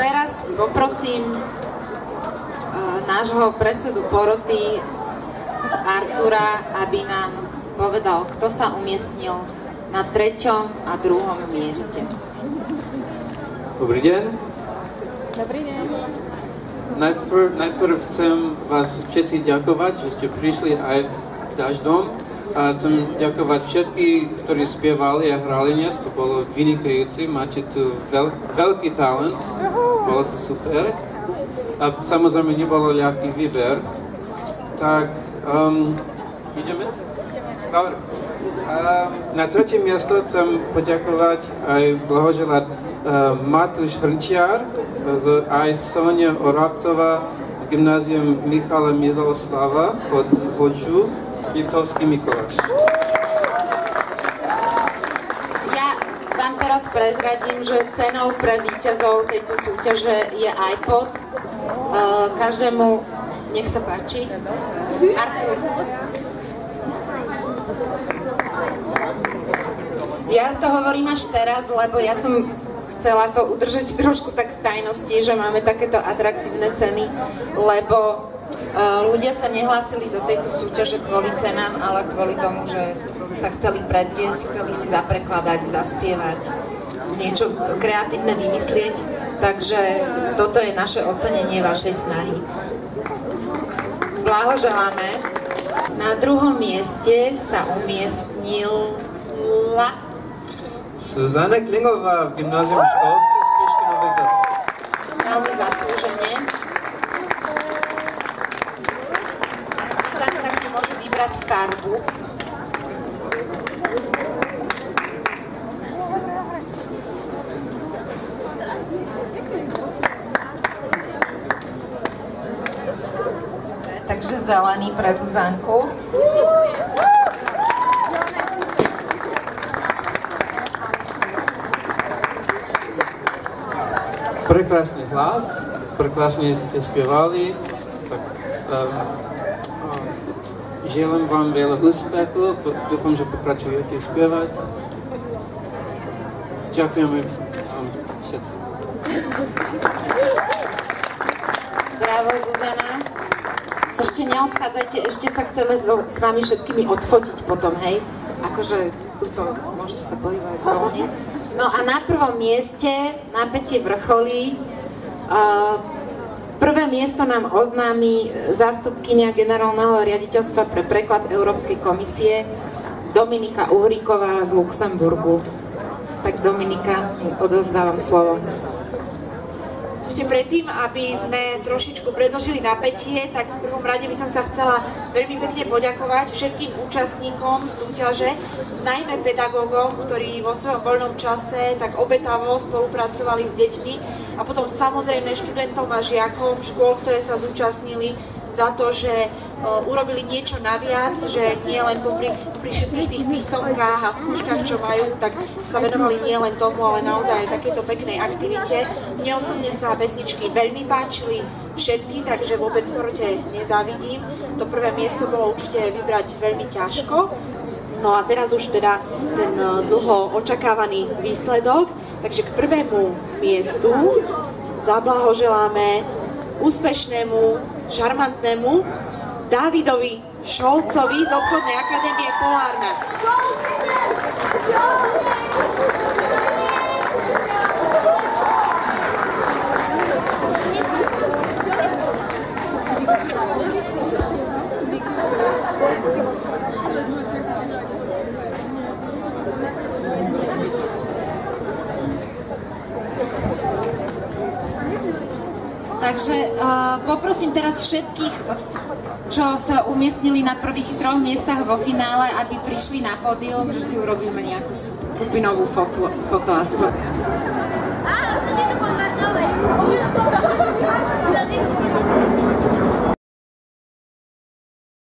teraz poprosím nášho predsedu poroty Artura, aby nám povedal, kto sa umiestnil na 3. a 2. mieste. Dobrý deň. Dobrý deň. Najprv chcem vás všetci ďakovať, že ste prišli aj v dažďom. A chcem ďakovať všetky, ktorí spievali a hrali dnes, to bolo vynikajúci, máte tu veľký talent, bolo to super. A samozrejme nebolo ľahký výber. Tak, ideme? Dobre. Na 3. miesto chcem poďakovať aj blahoželať Matúš Hrnčiar, aj Sonia Oravcová, gymnázium Michala Miloslava od Voču, Liptovský Mikuláš. Ja vám teraz prezradím, že cenou pre víťazov tejto súťaže je iPod. Každému, nech sa páči. Artur. Ja to hovorím až teraz, lebo ja som chcela to udržať trošku tak v tajnosti, že máme takéto atraktívne ceny, lebo ľudia sa nehlásili do tejto súťaže kvôli cenám, ale kvôli tomu, že sa chceli predviesť, chceli si zaprekladať, zaspievať, niečo kreatívne vymyslieť. Takže toto je naše ocenenie vašej snahy. Blahoželáme. Na 2. mieste sa umiestnila Zuzana Klingová v gymnázium školské Spišské Nové Ves. Veľmi zaslúžene. Zuzanka si môže vybrať farbu. Takže zelený pre Zuzanku. Prekrásny hlas, prekrásne ste spievali, tak želám vám veľa úspechu, dúfam, že pokračujete spievať. Ďakujeme vám všetci. Bravo, Zuzana. Ešte neodchádzajte, ešte sa chceme s vami všetkými odfotiť potom, hej? Akože tuto môžete sa pohybovať voľne. No a na 1. mieste napätie vrcholí. Prvé miesto nám oznámi zástupkynia generálneho riaditeľstva pre preklad Európskej komisie Dominika Uhríková z Luxemburgu. Tak Dominika, odovzdávam slovo. Ešte predtým, aby sme trošičku predĺžili napätie, tak v prvom rade by som sa chcela veľmi pekne poďakovať všetkým účastníkom súťaže, najmä pedagógom, ktorí vo svojom voľnom čase tak obetavo spolupracovali s deťmi a potom samozrejme študentom a žiakom škôl, ktoré sa zúčastnili, za to, že urobili niečo naviac, že nie len pri všetkých tých písomkách a skúškach, čo majú, tak sa venovali nie len tomu, ale naozaj takéto peknej aktivite. Mne osobne sa pesničky veľmi páčili všetky, takže vôbec porote nezávidím. To prvé miesto bolo určite vybrať veľmi ťažko. No a teraz už teda ten dlho očakávaný výsledok. Takže k 1. miestu zablahoželáme úspešnému, šarmantnému Dávidovi Šolcovi z Obchodnej akadémie Polárna. Takže poprosím teraz všetkých, čo sa umiestnili na prvých 3 miestach vo finále, aby prišli na pódium, že si urobíme nejakú skupinovú foto aspoň.